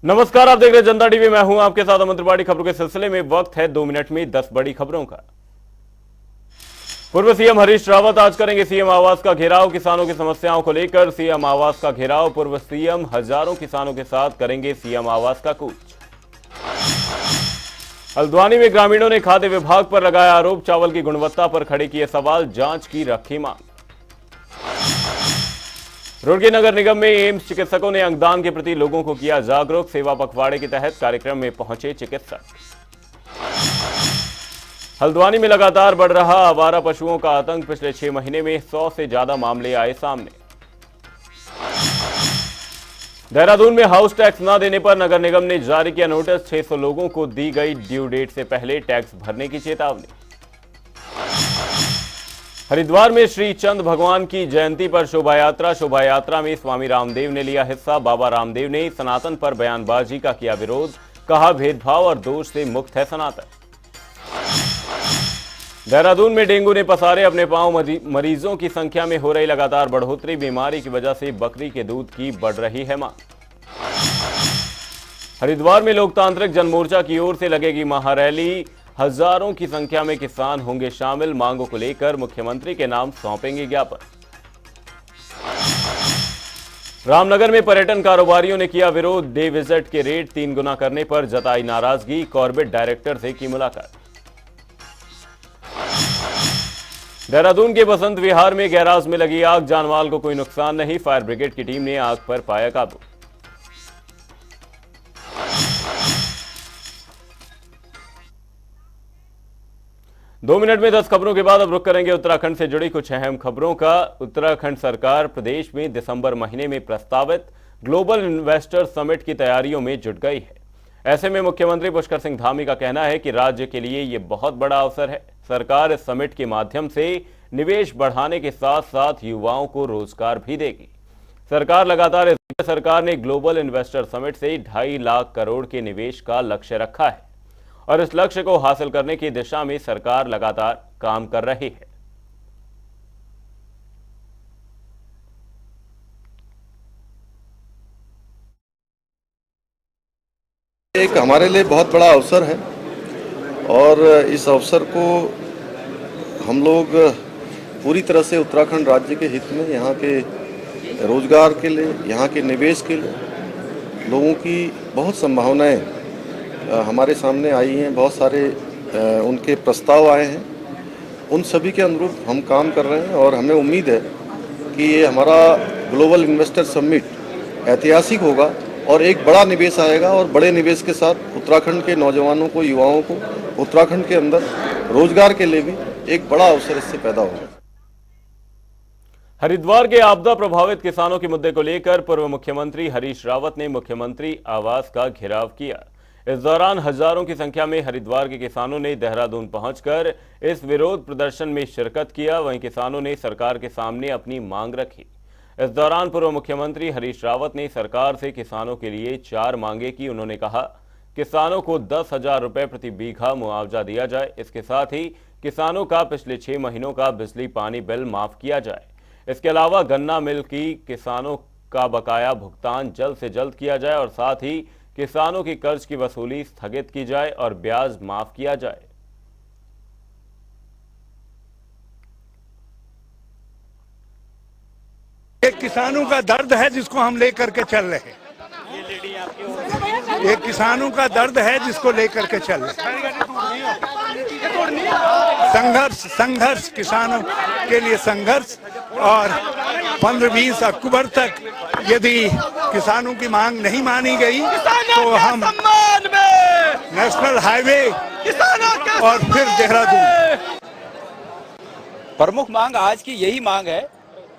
नमस्कार, आप देख रहे हैं जनता टीवी। मैं हूं आपके साथ अमन त्रिपाठी। खबरों के सिलसिले में वक्त है 2 मिनट में 10 बड़ी खबरों का। पूर्व सीएम हरीश रावत आज करेंगे सीएम आवास का घेराव। किसानों की समस्याओं को लेकर सीएम आवास का घेराव। पूर्व सीएम हजारों किसानों के साथ करेंगे सीएम आवास का कूच। हल्द्वानी में ग्रामीणों ने खाद्य विभाग पर लगाया आरोप। चावल की गुणवत्ता पर खड़े किए सवाल, जांच की रखी मांग। रुड़की नगर निगम में एम्स चिकित्सकों ने अंगदान के प्रति लोगों को किया जागरूक। सेवा पखवाड़े के तहत कार्यक्रम में पहुंचे चिकित्सक। हल्द्वानी में लगातार बढ़ रहा आवारा पशुओं का आतंक। पिछले 6 महीने में 100 से ज्यादा मामले आए सामने। देहरादून में हाउस टैक्स न देने पर नगर निगम ने जारी किया नोटिस। 600 लोगों को दी गई ड्यू डेट से पहले टैक्स भरने की चेतावनी। हरिद्वार में श्री चंद भगवान की जयंती पर शोभा यात्रा में स्वामी रामदेव ने लिया हिस्सा। बाबा रामदेव ने सनातन पर बयानबाजी का किया विरोध। कहा, भेदभाव और दोष से मुक्त है सनातन। देहरादून में डेंगू ने पसारे अपने पांव। मरीजों की संख्या में हो रही लगातार बढ़ोतरी। बीमारी की वजह से बकरी के दूध की बढ़ रही है मांग। हरिद्वार में लोकतांत्रिक जनमोर्चा की ओर से लगेगी महारैली। हजारों की संख्या में किसान होंगे शामिल। मांगों को लेकर मुख्यमंत्री के नाम सौंपेंगे ज्ञापन। रामनगर में पर्यटन कारोबारियों ने किया विरोध। डे विजिट के रेट 3 गुना करने पर जताई नाराजगी। कॉर्बेट डायरेक्टर से की मुलाकात। देहरादून के बसंत विहार में गैराज में लगी आग। जानमाल को कोई नुकसान नहीं। फायर ब्रिगेड की टीम ने आग पर पाया काबू। दो मिनट में 10 खबरों के बाद अब रुक करेंगे उत्तराखंड से जुड़ी कुछ अहम खबरों का। उत्तराखंड सरकार प्रदेश में दिसंबर महीने में प्रस्तावित ग्लोबल इन्वेस्टर समिट की तैयारियों में जुट गई है। ऐसे में मुख्यमंत्री पुष्कर सिंह धामी का कहना है कि राज्य के लिए यह बहुत बड़ा अवसर है। सरकार इस समिट के माध्यम से निवेश बढ़ाने के साथ साथ युवाओं को रोजगार भी देगी। सरकार ने ग्लोबल इन्वेस्टर समिट से 2.5 लाख करोड़ के निवेश का लक्ष्य रखा है और इस लक्ष्य को हासिल करने की दिशा में सरकार लगातार काम कर रही है। एक हमारे लिए बहुत बड़ा अवसर है और इस अवसर को हम लोग पूरी तरह से उत्तराखंड राज्य के हित में, यहाँ के रोजगार के लिए, यहाँ के निवेश के लिए लोगों की बहुत संभावनाएं हमारे सामने आई हैं। बहुत सारे उनके प्रस्ताव आए हैं। उन सभी के अनुरूप हम काम कर रहे हैं और हमें उम्मीद है कि ये हमारा ग्लोबल इन्वेस्टर समिट ऐतिहासिक होगा और एक बड़ा निवेश आएगा और बड़े निवेश के साथ उत्तराखंड के नौजवानों को, युवाओं को उत्तराखंड के अंदर रोजगार के लिए भी एक बड़ा अवसर इससे पैदा होगा। हरिद्वार के आपदा प्रभावित किसानों के मुद्दे को लेकर पूर्व मुख्यमंत्री हरीश रावत ने मुख्यमंत्री आवास का घेराव किया। इस दौरान हजारों की संख्या में हरिद्वार के किसानों ने देहरादून पहुंचकर इस विरोध प्रदर्शन में शिरकत किया। वहीं किसानों ने सरकार के सामने अपनी मांग रखी। इस दौरान पूर्व मुख्यमंत्री हरीश रावत ने सरकार से किसानों के लिए 4 मांगे की। उन्होंने कहा, किसानों को 10,000 रुपए प्रति बीघा मुआवजा दिया जाए। इसके साथ ही किसानों का पिछले 6 महीनों का बिजली पानी बिल माफ किया जाए। इसके अलावा गन्ना मिल की किसानों का बकाया भुगतान जल्द से जल्द किया जाए और साथ ही किसानों की कर्ज की वसूली स्थगित की जाए और ब्याज माफ किया जाए। एक किसानों का दर्द है जिसको हम लेकर के चल रहे हैं। एक किसानों का दर्द है जिसको लेकर के चल रहे हैं। संघर्ष किसानों के लिए संघर्ष। और 15-20 अक्टूबर तक यदि किसानों की मांग नहीं मानी गई तो हम नेशनल हाईवे और फिर देहरादून। प्रमुख मांग आज की यही मांग है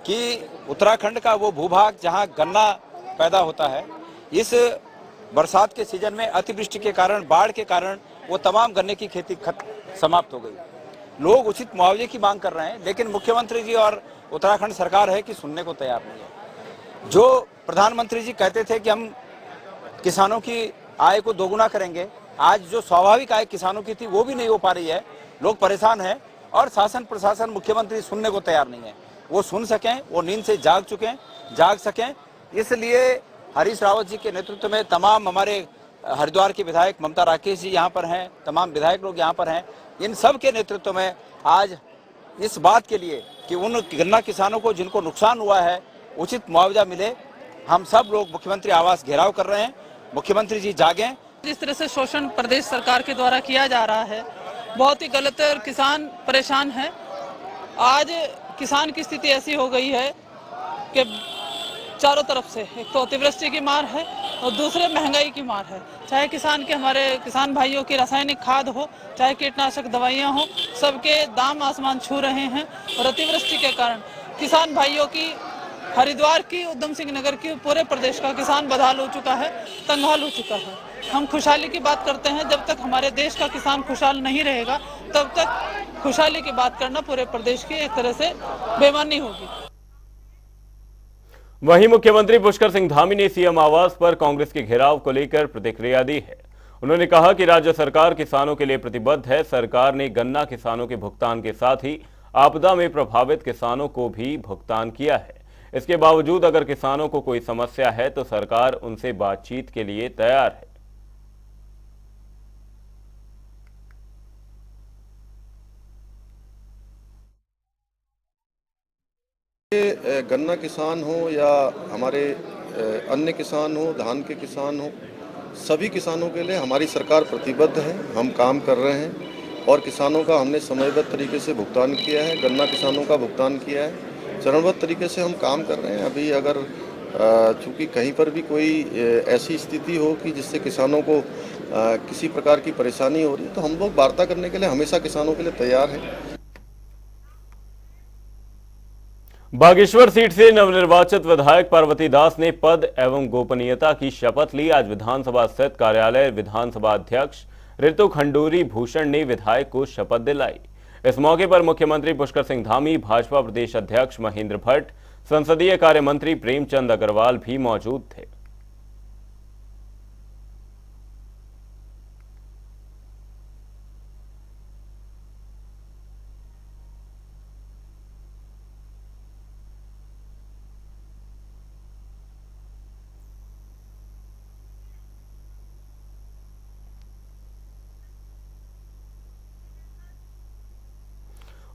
कि उत्तराखंड का वो भूभाग जहां गन्ना पैदा होता है, इस बरसात के सीजन में अतिवृष्टि के कारण, बाढ़ के कारण वो तमाम गन्ने की खेती समाप्त हो गई। लोग उचित मुआवजे की मांग कर रहे हैं, लेकिन मुख्यमंत्री जी और उत्तराखंड सरकार है कि सुनने को तैयार नहीं है। जो प्रधानमंत्री जी कहते थे कि हम किसानों की आय को दोगुना करेंगे, आज जो स्वाभाविक आय किसानों की थी वो भी नहीं हो पा रही है। लोग परेशान हैं और शासन प्रशासन, मुख्यमंत्री सुनने को तैयार नहीं है। वो सुन सकें, वो नींद से जाग सकें, इसलिए हरीश रावत जी के नेतृत्व में तमाम हमारे हरिद्वार के विधायक ममता राकेश जी यहाँ पर हैं, तमाम विधायक लोग यहाँ पर हैं, इन सब के नेतृत्व में आज इस बात के लिए कि उन गन्ना किसानों को जिनको नुकसान हुआ है उचित मुआवजा मिले, हम सब लोग मुख्यमंत्री आवास घेराव कर रहे हैं। मुख्यमंत्री जी जागें। जिस तरह से शोषण प्रदेश सरकार के द्वारा किया जा रहा है बहुत ही गलत है और किसान परेशान है। आज किसान की स्थिति ऐसी हो गई है कि चारों तरफ से एक तो अतिवृष्टि की मार है और दूसरे महंगाई की मार है। चाहे किसान के हमारे किसान भाइयों की रासायनिक खाद हो, चाहे कीटनाशक दवाइयां हो, सबके दाम आसमान छू रहे हैं। और अतिवृष्टि के कारण किसान भाइयों की, हरिद्वार की, उधम सिंह नगर की, पूरे प्रदेश का किसान बदहाल हो चुका है, तंगहाल हो चुका है। हम खुशहाली की बात करते हैं, जब तक हमारे देश का किसान खुशहाल नहीं रहेगा तब तक खुशहाली की बात करना पूरे प्रदेश की एक तरह से बेईमानी होगी। वहीं मुख्यमंत्री पुष्कर सिंह धामी ने सीएम आवास पर कांग्रेस के घेराव को लेकर प्रतिक्रिया दी है। उन्होंने कहा कि राज्य सरकार किसानों के लिए प्रतिबद्ध है। सरकार ने गन्ना किसानों के भुगतान के साथ ही आपदा में प्रभावित किसानों को भी भुगतान किया है। इसके बावजूद अगर किसानों को कोई समस्या है तो सरकार उनसे बातचीत के लिए तैयार है। गन्ना किसान हो या हमारे अन्य किसान हो, धान के किसान हो, सभी किसानों के लिए हमारी सरकार प्रतिबद्ध है। हम काम कर रहे हैं और किसानों का हमने समयबद्ध तरीके से भुगतान किया है। गन्ना किसानों का भुगतान किया है, चरणबद्ध तरीके से हम काम कर रहे हैं। अभी अगर चूँकि कहीं पर भी कोई ऐसी स्थिति हो कि जिससे किसानों को किसी प्रकार की परेशानी हो रही है तो हम लोग वार्ता करने के लिए हमेशा किसानों के लिए तैयार हैं। बागेश्वर सीट से नवनिर्वाचित विधायक पार्वती दास ने पद एवं गोपनीयता की शपथ ली। आज विधानसभा स्थित कार्यालय विधानसभा अध्यक्ष ऋतु खंडूरी भूषण ने विधायक को शपथ दिलाई। इस मौके पर मुख्यमंत्री पुष्कर सिंह धामी, भाजपा प्रदेश अध्यक्ष महेंद्र भट्ट, संसदीय कार्य मंत्री प्रेमचंद अग्रवाल भी मौजूद थे।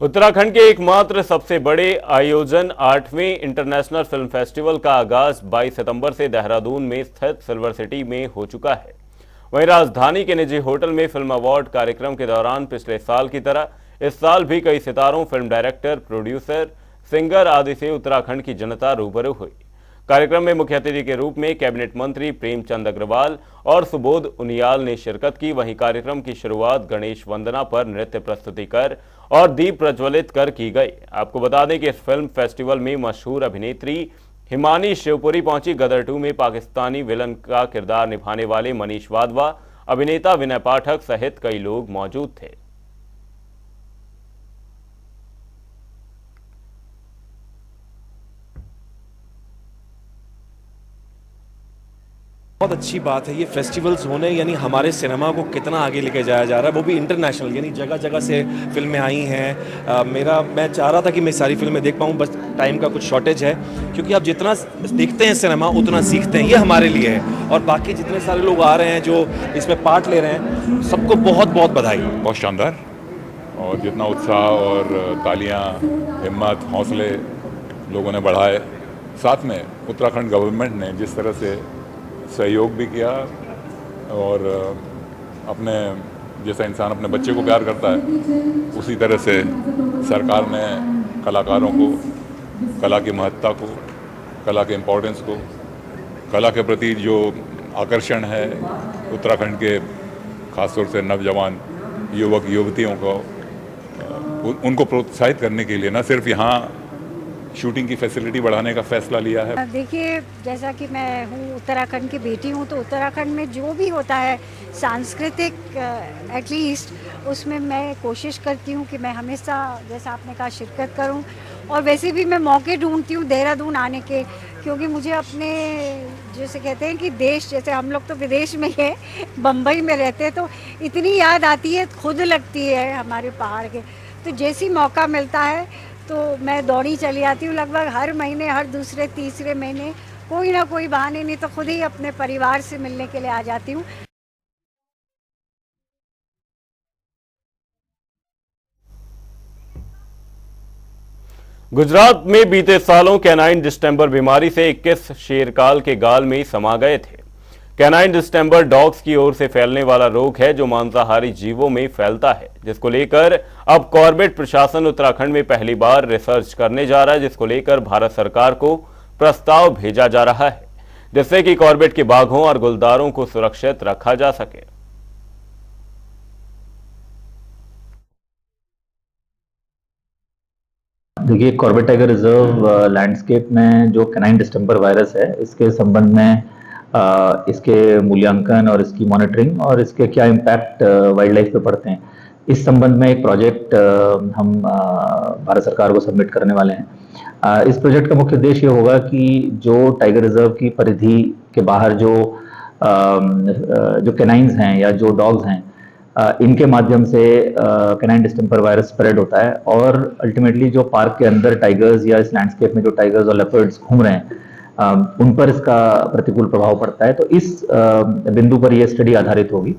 उत्तराखंड के एकमात्र सबसे बड़े आयोजन 8वें इंटरनेशनल फिल्म फेस्टिवल का आगाज 22 सितंबर से देहरादून में स्थित सिल्वर सिटी में हो चुका है। वहीं राजधानी के निजी होटल में फिल्म अवार्ड कार्यक्रम के दौरान पिछले साल की तरह इस साल भी कई सितारों, फिल्म डायरेक्टर, प्रोड्यूसर, सिंगर आदि से उत्तराखंड की जनता रूबरू हुई। कार्यक्रम में मुख्य अतिथि के रूप में कैबिनेट मंत्री प्रेमचंद अग्रवाल और सुबोध उनियाल ने शिरकत की। वहीं कार्यक्रम की शुरुआत गणेश वंदना पर नृत्य प्रस्तुति कर और दीप प्रज्वलित कर की गई। आपको बता दें कि इस फिल्म फेस्टिवल में मशहूर अभिनेत्री हिमानी शिवपुरी पहुंची। गदर 2 में पाकिस्तानी विलन का किरदार निभाने वाले मनीष वाधवा, अभिनेता विनय पाठक सहित कई लोग मौजूद थे। बहुत अच्छी बात है ये फेस्टिवल्स होने, यानी हमारे सिनेमा को कितना आगे लेके जाया जा रहा है, वो भी इंटरनेशनल, यानी जगह जगह से फिल्में आई हैं। मैं चाह रहा था कि मैं सारी फिल्में देख पाऊँ, बस टाइम का कुछ शॉर्टेज है, क्योंकि आप जितना देखते हैं सिनेमा उतना सीखते हैं, ये हमारे लिए है। और बाकी जितने सारे लोग आ रहे हैं जो इसमें पार्ट ले रहे हैं, सबको बहुत बहुत बधाई। बहुत शानदार, और जितना उत्साह और तालियां, हिम्मत, हौसले लोगों ने बढ़ाए, साथ में उत्तराखंड गवर्नमेंट ने जिस तरह से सहयोग भी किया, और अपने जैसा इंसान अपने बच्चे को प्यार करता है उसी तरह से सरकार ने कलाकारों को, कला की महत्ता को, कला के इम्पोर्टेंस को, कला के प्रति जो आकर्षण है उत्तराखंड के खासतौर से नौजवान युवक युवतियों को, उनको प्रोत्साहित करने के लिए न सिर्फ यहाँ शूटिंग की फैसिलिटी बढ़ाने का फैसला लिया है। देखिए, जैसा कि मैं हूँ उत्तराखंड की बेटी हूँ, तो उत्तराखंड में जो भी होता है सांस्कृतिक एटलीस्ट उसमें मैं कोशिश करती हूँ कि मैं हमेशा, जैसा आपने कहा, शिरकत करूँ। और वैसे भी मैं मौके ढूंढती हूँ देहरादून आने के, क्योंकि मुझे अपने, जैसे कहते हैं कि देश, जैसे हम लोग तो विदेश में है, बम्बई में रहते हैं, तो इतनी याद आती है, खुद लगती है हमारे पहाड़ के। तो जैसी मौका मिलता है तो मैं दौड़ी चली आती हूँ। लगभग हर महीने, हर दूसरे तीसरे महीने कोई ना कोई बहाने, नहीं तो खुद ही अपने परिवार से मिलने के लिए आ जाती हूँ। गुजरात में बीते सालों कैनाइन डिस्टेंपर बीमारी से 21 शेरकाल के गाल में समा गए थे। कैनाइन डिस्टेंपर डॉग्स की ओर से फैलने वाला रोग है जो मांसाहारी जीवों में फैलता है, जिसको लेकर अब कॉर्बेट प्रशासन उत्तराखंड में पहली बार रिसर्च करने जा रहा है, जिसको लेकर भारत सरकार को प्रस्ताव भेजा जा रहा है, जिससे कि कॉर्बेट के बाघों और गुलदारों को सुरक्षित रखा जा सके। देखिए, कॉर्बेट टाइगर रिजर्व लैंडस्केप में जो कैनाइन डिस्टेंपर वायरस है, इसके संबंध में इसके मूल्यांकन और इसकी मॉनिटरिंग और इसके क्या इम्पैक्ट वाइल्ड लाइफ पे पड़ते हैं, इस संबंध में एक प्रोजेक्ट हम भारत सरकार को सबमिट करने वाले हैं। इस प्रोजेक्ट का मुख्य उद्देश्य ये होगा कि जो टाइगर रिजर्व की परिधि के बाहर जो कैनाइन्स हैं या जो डॉग्स हैं, इनके माध्यम से कैनाइन डिस्टेंपर वायरस स्प्रेड होता है और अल्टीमेटली जो पार्क के अंदर टाइगर्स या इस लैंडस्केप में जो टाइगर्स और लेपर्ड्स घूम रहे हैं, उन पर इसका प्रतिकूल प्रभाव पड़ता है। तो इस बिंदु पर यह स्टडी आधारित होगी।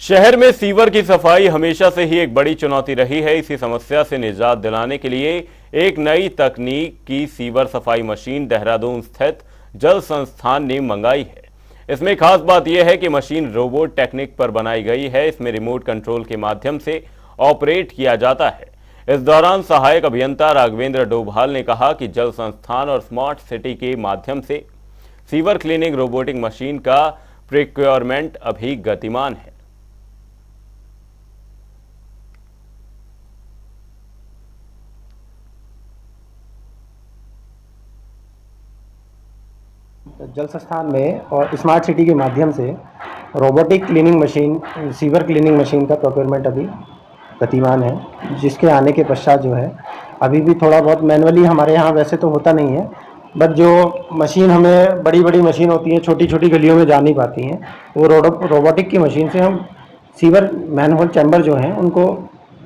शहर में सीवर की सफाई हमेशा से ही एक बड़ी चुनौती रही है। इसी समस्या से निजात दिलाने के लिए एक नई तकनीक की सीवर सफाई मशीन देहरादून स्थित जल संस्थान ने मंगाई है। इसमें खास बात यह है कि मशीन रोबोट टेक्निक पर बनाई गई है। इसमें रिमोट कंट्रोल के माध्यम से ऑपरेट किया जाता है। इस दौरान सहायक अभियंता राघवेंद्र डोभाल ने कहा कि जल संस्थान और स्मार्ट सिटी के माध्यम से सीवर क्लीनिंग रोबोटिक मशीन का प्रिक्योरमेंट अभी गतिमान है। जल संस्थान में और स्मार्ट सिटी के माध्यम से robotic cleaning machine, sewer cleaning machine का प्रोक्योरमेंट अभी गतिमान है, जिसके आने के पश्चात जो है अभी भी थोड़ा बहुत मैनुअली हमारे यहाँ वैसे तो होता नहीं है, बट जो मशीन हमें बड़ी बड़ी मशीन होती हैं छोटी छोटी गलियों में जा नहीं पाती हैं, वो रोबोटिक की मशीन से हम सीवर मैनहोल चैम्बर जो हैं उनको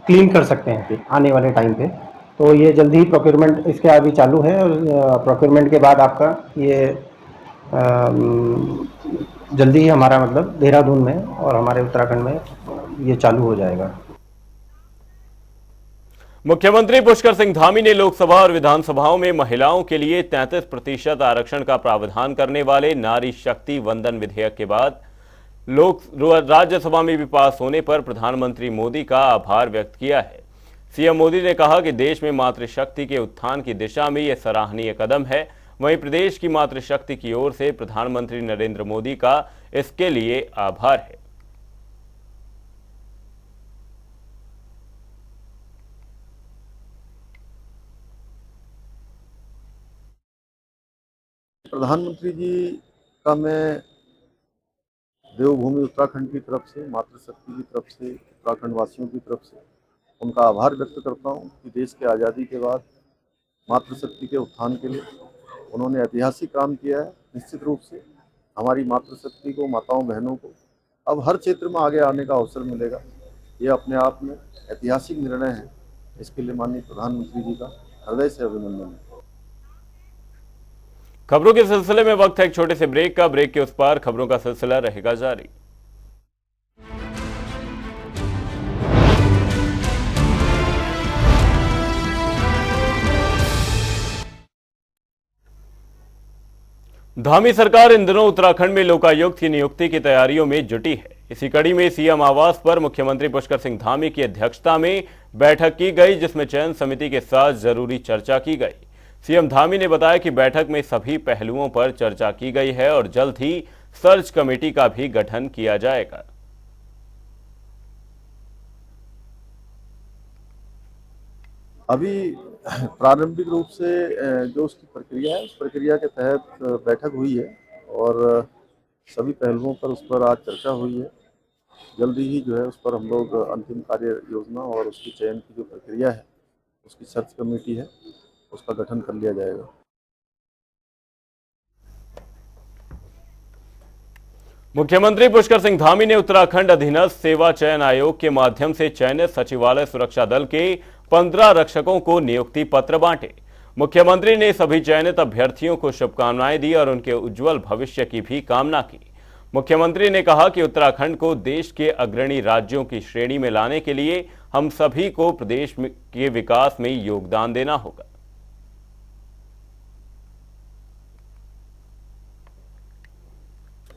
क्लीन कर सकते हैं आने वाले टाइम पे। तो ये जल्दी ही प्रोक्योरमेंट इसके अभी चालू है और प्रोक्योरमेंट के बाद आपका ये जल्दी ही हमारा मतलब देहरादून में और हमारे उत्तराखंड में ये चालू हो जाएगा। मुख्यमंत्री पुष्कर सिंह धामी ने लोकसभा और विधानसभाओं में महिलाओं के लिए 33% आरक्षण का प्रावधान करने वाले नारी शक्ति वंदन विधेयक के बाद राज्यसभा में भी पास होने पर प्रधानमंत्री मोदी का आभार व्यक्त किया है। सीएम मोदी ने कहा कि देश में मातृशक्ति के उत्थान की दिशा में यह सराहनीय कदम है। वहीं प्रदेश की मातृशक्ति की ओर से प्रधानमंत्री नरेंद्र मोदी का इसके लिए आभार है। प्रधानमंत्री जी का मैं देवभूमि उत्तराखंड की तरफ से, मातृशक्ति की तरफ से, उत्तराखंड वासियों की तरफ से उनका आभार व्यक्त करता हूं कि देश के आज़ादी के बाद मातृशक्ति के उत्थान के लिए उन्होंने ऐतिहासिक काम किया है। निश्चित रूप से हमारी मातृशक्ति को, माताओं बहनों को अब हर क्षेत्र में आगे आने का अवसर मिलेगा। ये अपने आप में ऐतिहासिक निर्णय है। इसके लिए माननीय प्रधानमंत्री जी का हृदय से अभिनंदन है। खबरों के सिलसिले में वक्त है एक छोटे से ब्रेक का। ब्रेक के उस पार खबरों का सिलसिला रहेगा जारी। धामी सरकार इन दिनों उत्तराखंड में लोकायुक्त की नियुक्ति की तैयारियों में जुटी है। इसी कड़ी में सीएम आवास पर मुख्यमंत्री पुष्कर सिंह धामी की अध्यक्षता में बैठक की गई, जिसमें चयन समिति के साथ जरूरी चर्चा की गई। सीएम धामी ने बताया कि बैठक में सभी पहलुओं पर चर्चा की गई है और जल्द ही सर्च कमेटी का भी गठन किया जाएगा। अभी प्रारंभिक रूप से जो उसकी प्रक्रिया है, उस प्रक्रिया के तहत बैठक हुई है और सभी पहलुओं पर उस पर आज चर्चा हुई है। जल्दी ही जो है उस पर हम लोग अंतिम कार्य योजना और उसकी चयन की जो प्रक्रिया है, उसकी सर्च कमेटी है, उसका गठन कर लिया जाएगा। मुख्यमंत्री पुष्कर सिंह धामी ने उत्तराखंड अधीनस्थ सेवा चयन आयोग के माध्यम से चयनित सचिवालय सुरक्षा दल के 15 रक्षकों को नियुक्ति पत्र बांटे। मुख्यमंत्री ने सभी चयनित अभ्यर्थियों को शुभकामनाएं दी और उनके उज्जवल भविष्य की भी कामना की। मुख्यमंत्री ने कहा कि उत्तराखंड को देश के अग्रणी राज्यों की श्रेणी में लाने के लिए हम सभी को प्रदेश के विकास में योगदान देना होगा।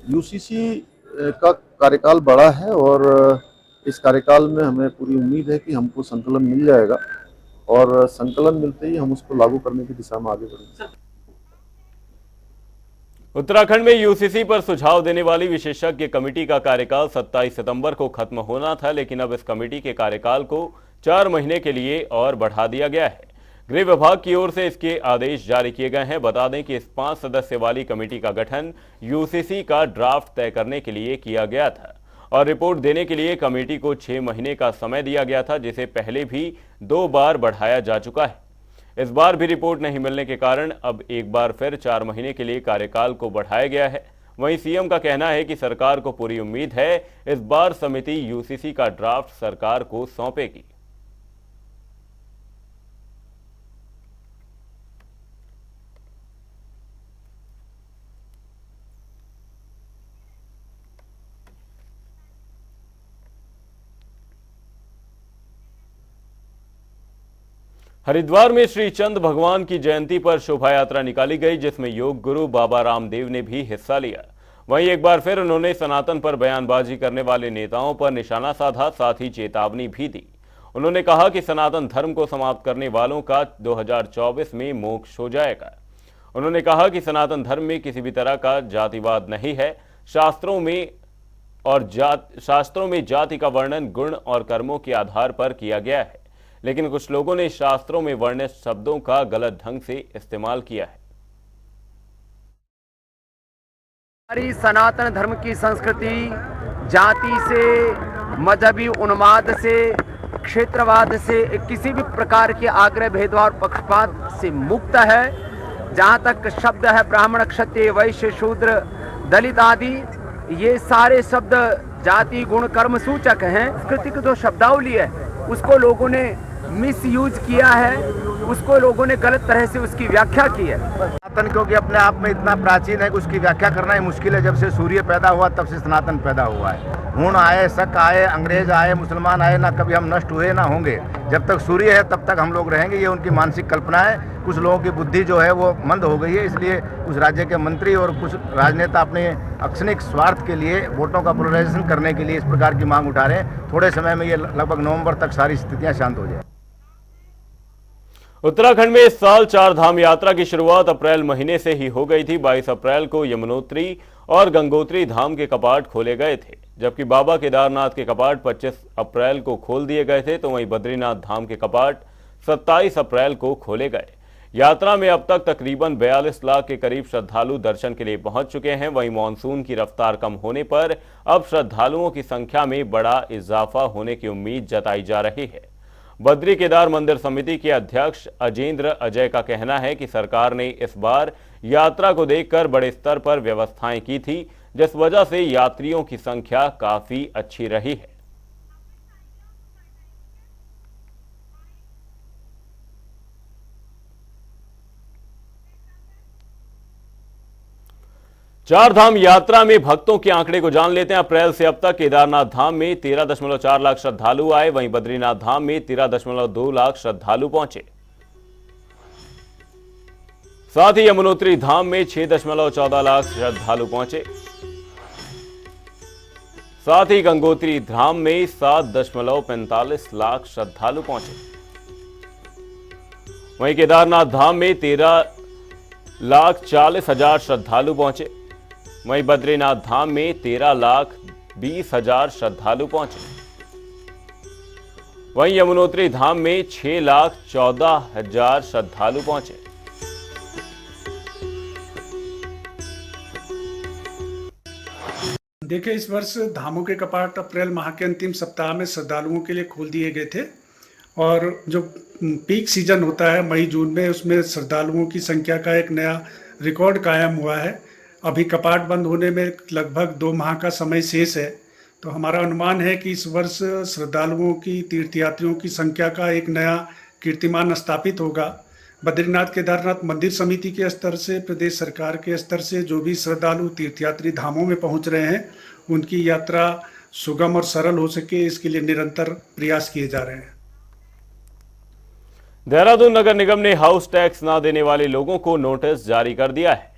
यूसीसी का कार्यकाल बड़ा है और इस कार्यकाल में हमें पूरी उम्मीद है कि हमको संकलन मिल जाएगा और संकलन मिलते ही हम उसको लागू करने की दिशा में आगे बढ़ेंगे। उत्तराखंड में यूसीसी पर सुझाव देने वाली विशेषज्ञ कमेटी का कार्यकाल 27 सितंबर को खत्म होना था, लेकिन अब इस कमेटी के कार्यकाल को 4 महीने के लिए और बढ़ा दिया गया है। गृह विभाग की ओर से इसके आदेश जारी किए गए हैं। बता दें कि इस 5 सदस्य वाली कमेटी का गठन यूसीसी का ड्राफ्ट तय करने के लिए किया गया था और रिपोर्ट देने के लिए कमेटी को 6 महीने का समय दिया गया था, जिसे पहले भी 2 बार बढ़ाया जा चुका है। इस बार भी रिपोर्ट नहीं मिलने के कारण अब एक बार फिर 4 महीने के लिए कार्यकाल को बढ़ाया गया है। वहीं सीएम का कहना है कि सरकार को पूरी उम्मीद है इस बार समिति यूसीसी का ड्राफ्ट सरकार को सौंपेगी। हरिद्वार में श्री चंद भगवान की जयंती पर शोभा यात्रा निकाली गई, जिसमें योग गुरु बाबा रामदेव ने भी हिस्सा लिया। वहीं एक बार फिर उन्होंने सनातन पर बयानबाजी करने वाले नेताओं पर निशाना साधा, साथ ही चेतावनी भी दी। उन्होंने कहा कि सनातन धर्म को समाप्त करने वालों का 2024 में मोक्ष हो जाएगा। उन्होंने कहा कि सनातन धर्म में किसी भी तरह का जातिवाद नहीं है। शास्त्रों में जाति का वर्णन गुण और कर्मों के आधार पर किया गया है, लेकिन कुछ लोगों ने शास्त्रों में वर्णित शब्दों का गलत ढंग से इस्तेमाल किया है। हमारी सनातन धर्म की संस्कृति जाति से, मजहबी उन्माद से, क्षेत्रवाद से, किसी भी प्रकार के आग्रह, भेदभाव, पक्षपात से मुक्त है। जहाँ तक शब्द है ब्राह्मण, क्षत्रिय, वैश्य, शूद्र, दलित आदि, ये सारे शब्द जाति, गुण, कर्म सूचक हैं। संस्कृति की जो शब्दावली है उसको लोगों ने मिस यूज किया है, उसको लोगों ने गलत तरह से उसकी व्याख्या की है। सनातन क्योंकि अपने आप में इतना प्राचीन है कि उसकी व्याख्या करना ही मुश्किल है। जब से सूर्य पैदा हुआ तब से सनातन पैदा हुआ है। हूण आए, शक आए, अंग्रेज आए, मुसलमान आए, ना कभी हम नष्ट हुए ना होंगे। जब तक सूर्य है तब तक हम लोग रहेंगे। ये उनकी मानसिक कल्पना है। कुछ लोगों की बुद्धि जो है वो मंद हो गई है, इसलिए कुछ राज्य के मंत्री और कुछ राजनेता अपने अक्षणिक स्वार्थ के लिए, वोटों का पोलराइजेशन करने के लिए इस प्रकार की मांग उठा रहे हैं। थोड़े समय में ये लगभग नवंबर तक सारी स्थितियां शांत हो जाए। उत्तराखंड में इस साल 4 धाम यात्रा की शुरुआत अप्रैल महीने से ही हो गई थी। 22 अप्रैल को यमुनोत्री और गंगोत्री धाम के कपाट खोले गए थे, जबकि बाबा केदारनाथ के कपाट 25 अप्रैल को खोल दिए गए थे। तो वहीं बद्रीनाथ धाम के कपाट 27 अप्रैल को खोले गए। यात्रा में अब तक तकरीबन 42 लाख के करीब श्रद्धालु दर्शन के लिए पहुंच चुके हैं। वहीं मानसून की रफ्तार कम होने पर अब श्रद्धालुओं की संख्या में बड़ा इजाफा होने की उम्मीद जताई जा रही है। बद्री केदार मंदिर समिति के अध्यक्ष अजेंद्र अजय का कहना है कि सरकार ने इस बार यात्रा को देखकर बड़े स्तर पर व्यवस्थाएं की थी, जिस वजह से यात्रियों की संख्या काफी अच्छी रही है। चार धाम यात्रा में भक्तों के आंकड़े को जान लेते हैं। अप्रैल से अब तक केदारनाथ धाम में 13.4 लाख श्रद्धालु आए, वहीं बद्रीनाथ धाम में 13.2 लाख श्रद्धालु पहुंचे। साथ ही यमुनोत्री धाम में 6.14 लाख श्रद्धालु पहुंचे। साथ ही गंगोत्री धाम में 7.45 लाख श्रद्धालु पहुंचे। वहीं केदारनाथ धाम में 13,40,000 श्रद्धालु पहुंचे। वहीं बद्रीनाथ धाम में 13,20,000 श्रद्धालु पहुंचे। वहीं यमुनोत्री धाम में 6,14,000 श्रद्धालु पहुंचे। देखिए, इस वर्ष धामों के कपाट अप्रैल माह के अंतिम सप्ताह में श्रद्धालुओं के लिए खोल दिए गए थे और जो पीक सीजन होता है मई जून में, उसमें श्रद्धालुओं की संख्या का एक नया रिकॉर्ड कायम हुआ है। अभी कपाट बंद होने में लगभग 2 माह का समय शेष है, तो हमारा अनुमान है कि इस वर्ष श्रद्धालुओं की, तीर्थयात्रियों की संख्या का एक नया कीर्तिमान स्थापित होगा। बद्रीनाथ केदारनाथ मंदिर समिति के स्तर से, प्रदेश सरकार के स्तर से जो भी श्रद्धालु तीर्थयात्री धामों में पहुंच रहे हैं, उनकी यात्रा सुगम और सरल हो सके, इसके लिए निरंतर प्रयास किए जा रहे हैं। देहरादून नगर निगम ने हाउस टैक्स न देने वाले लोगों को नोटिस जारी कर दिया है।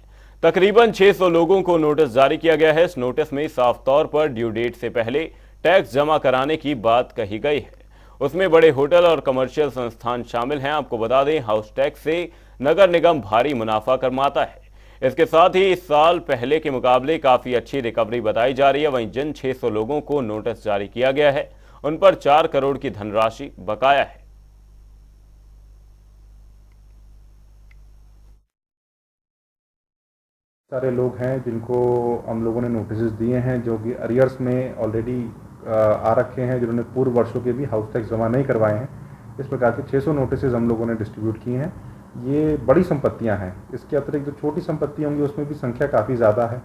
तकरीबन 600 लोगों को नोटिस जारी किया गया है। इस नोटिस में साफ तौर पर ड्यू डेट से पहले टैक्स जमा कराने की बात कही गई है। उसमें बड़े होटल और कमर्शियल संस्थान शामिल हैं। आपको बता दें, हाउस टैक्स से नगर निगम भारी मुनाफा कमाता है। इसके साथ ही इस साल पहले के मुकाबले काफी अच्छी रिकवरी बताई जा रही है। वहीं जिन 600 लोगों को नोटिस जारी किया गया है, उन पर 4 करोड़ की धनराशि बकाया है। सारे लोग हैं जिनको हम लोगों ने नोटिस दिए हैं, जो कि अरियर्स में ऑलरेडी आ रखे हैं, जिन्होंने पूर्व वर्षों के भी हाउस टैक्स जमा नहीं करवाए हैं। इस प्रकार के 600 नोटिस हम लोगों ने डिस्ट्रीब्यूट किए हैं। ये बड़ी संपत्तियां हैं। इसके अतिरिक्त जो छोटी संपत्तियां होंगी उसमें भी संख्या काफ़ी ज़्यादा है,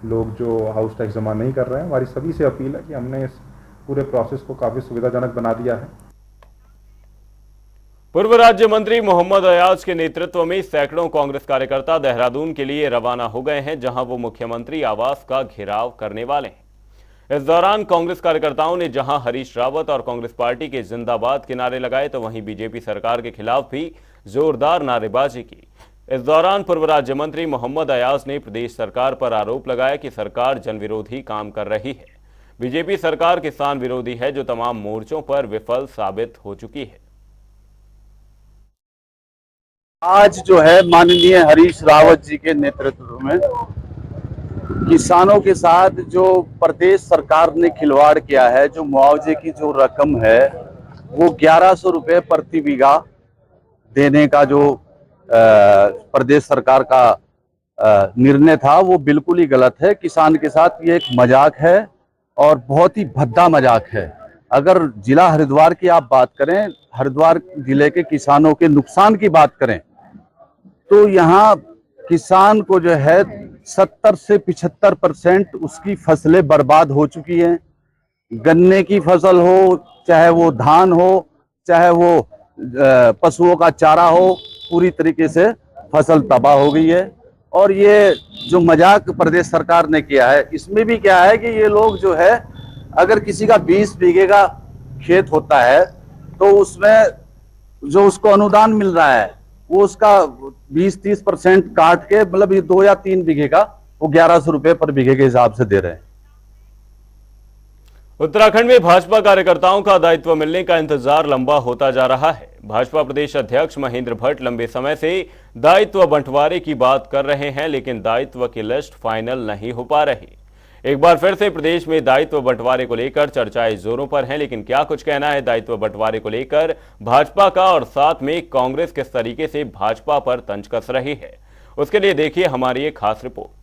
लोग जो हाउस टैक्स जमा नहीं कर रहे हैं। हमारी सभी से अपील है कि हमने इस पूरे प्रोसेस को काफ़ी सुविधाजनक बना दिया है। पूर्व राज्य मंत्री मोहम्मद अयाज के नेतृत्व में सैकड़ों कांग्रेस कार्यकर्ता देहरादून के लिए रवाना हो गए हैं, जहां वो मुख्यमंत्री आवास का घेराव करने वाले हैं। इस दौरान कांग्रेस कार्यकर्ताओं ने जहां हरीश रावत और कांग्रेस पार्टी के जिंदाबाद के नारे लगाए, तो वहीं बीजेपी सरकार के खिलाफ भी जोरदार नारेबाजी की। इस दौरान पूर्व राज्य मंत्री मोहम्मद अयाज ने प्रदेश सरकार पर आरोप लगाया कि सरकार जनविरोधी काम कर रही है। बीजेपी सरकार किसान विरोधी है, जो तमाम मोर्चों पर विफल साबित हो चुकी है। आज जो है माननीय हरीश रावत जी के नेतृत्व में किसानों के साथ जो प्रदेश सरकार ने खिलवाड़ किया है, जो मुआवजे की जो रकम है वो 1100 रुपये प्रति बीघा देने का जो प्रदेश सरकार का निर्णय था, वो बिल्कुल ही गलत है। किसान के साथ ये एक मजाक है और बहुत ही भद्दा मजाक है। अगर जिला हरिद्वार की आप बात करें, हरिद्वार जिले के किसानों के नुकसान की बात करें, तो यहाँ किसान को जो है 70 से 75% उसकी फसलें बर्बाद हो चुकी हैं। गन्ने की फसल हो, चाहे वो धान हो, चाहे वो पशुओं का चारा हो, पूरी तरीके से फसल तबाह हो गई है। और ये जो मजाक प्रदेश सरकार ने किया है, इसमें भी क्या है कि ये लोग जो है, अगर किसी का 20 बीघे का खेत होता है तो उसमें जो उसको अनुदान मिल रहा है वो उसका 20-30% काट के, मतलब ये 2 या 3 बीघे का वो 1100 रुपये पर बीघे के हिसाब से दे रहे हैं। उत्तराखंड में भाजपा कार्यकर्ताओं का दायित्व मिलने का इंतजार लंबा होता जा रहा है। भाजपा प्रदेश अध्यक्ष महेंद्र भट्ट लंबे समय से दायित्व बंटवारे की बात कर रहे हैं, लेकिन दायित्व की लिस्ट फाइनल नहीं हो पा रही। एक बार फिर से प्रदेश में दायित्व बंटवारे को लेकर चर्चाएं जोरों पर हैं, लेकिन क्या कुछ कहना है दायित्व बंटवारे को लेकर भाजपा का, और साथ में कांग्रेस किस तरीके से भाजपा पर तंज कस रही है, उसके लिए देखिए हमारी एक खास रिपोर्ट।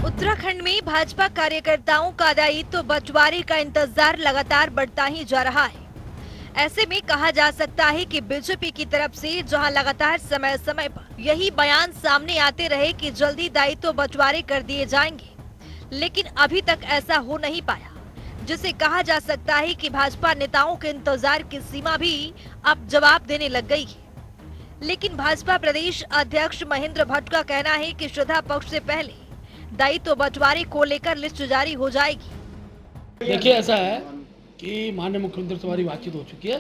उत्तराखंड में भाजपा कार्यकर्ताओं का दायित्व बंटवारे का इंतजार लगातार बढ़ता ही जा रहा है। ऐसे में कहा जा सकता है कि बीजेपी की तरफ से जहां लगातार समय समय पर यही बयान सामने आते रहे कि जल्दी दायित्व बंटवारे कर दिए जाएंगे, लेकिन अभी तक ऐसा हो नहीं पाया, जिसे कहा जा सकता है कि भाजपा नेताओं के इंतजार की सीमा भी अब जवाब देने लग गई है। लेकिन भाजपा प्रदेश अध्यक्ष महेंद्र भट्ट का कहना है कि श्रद्धा पक्ष से पहले दायित्व बंटवारे को लेकर लिस्ट जारी हो जाएगी। देखिए, ऐसा है कि माननीय मुख्यमंत्री से हमारी बातचीत हो चुकी है,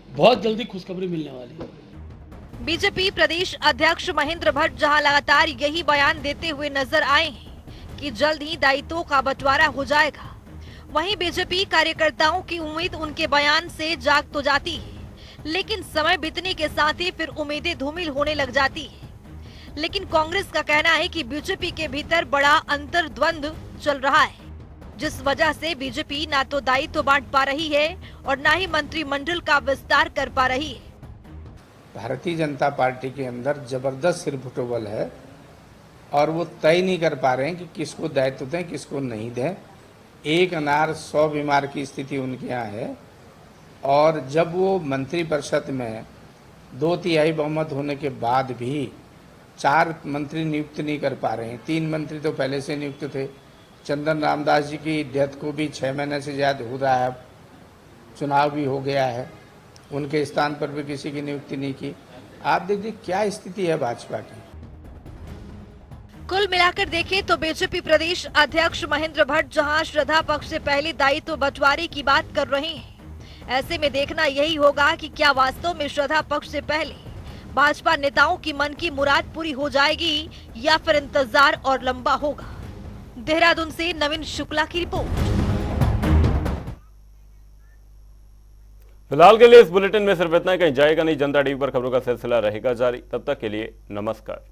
बहुत जल्दी खुशखबरी मिलने वाली है। बीजेपी प्रदेश अध्यक्ष महेंद्र भट्ट जहां लगातार यही बयान देते हुए नजर आए हैं कि जल्द ही दायित्वों का बंटवारा हो जाएगा, वहीं बीजेपी कार्यकर्ताओं की उम्मीद उनके बयान से जाग तो जाती है, लेकिन समय बीतने के साथ ही फिर उम्मीदें धूमिल होने लग जाती है। लेकिन कांग्रेस का कहना है कि बीजेपी के भीतर बड़ा अंतर्द्वंद चल रहा है, जिस वजह से बीजेपी ना तो दायित्व बांट पा रही है और ना ही मंत्रिमंडल का विस्तार कर पा रही है। भारतीय जनता पार्टी के अंदर जबरदस्त सिरफुटबल है और वो तय नहीं कर पा रहे हैं कि किसको दायित्व दें, किसको नहीं दें। एक अनार 100 बीमार की स्थिति उनके यहाँ है, और जब वो मंत्रिपरिषद में 2/3 बहुमत होने के बाद भी 4 मंत्री नियुक्त नहीं कर पा रहे हैं। 3 मंत्री तो पहले से नियुक्त थे। चंदन रामदास जी की डेथ को भी 6 महीने से ज़्यादा हो रहा है, चुनाव भी हो गया है, उनके स्थान पर भी किसी की नियुक्ति नहीं की। आप देखिए क्या स्थिति है भाजपा की। कुल मिलाकर देखें तो बीजेपी प्रदेश अध्यक्ष महेंद्र भट्ट जहां श्रद्धा पक्ष से पहले दायित्व बंटवारे की बात कर रहे हैं, ऐसे में देखना यही होगा कि क्या वास्तव में श्रद्धा पक्ष से पहले भाजपा नेताओं की मन की मुराद पूरी हो जाएगी या फिर इंतजार और लंबा होगा। देहरादून से नवीन शुक्ला की रिपोर्ट। फिलहाल के लिए इस बुलेटिन में सिर्फ इतना ही। कहीं जाएगा नहीं। जनता टीवी पर खबरों का सिलसिला रहेगा जारी। तब तक के लिए नमस्कार।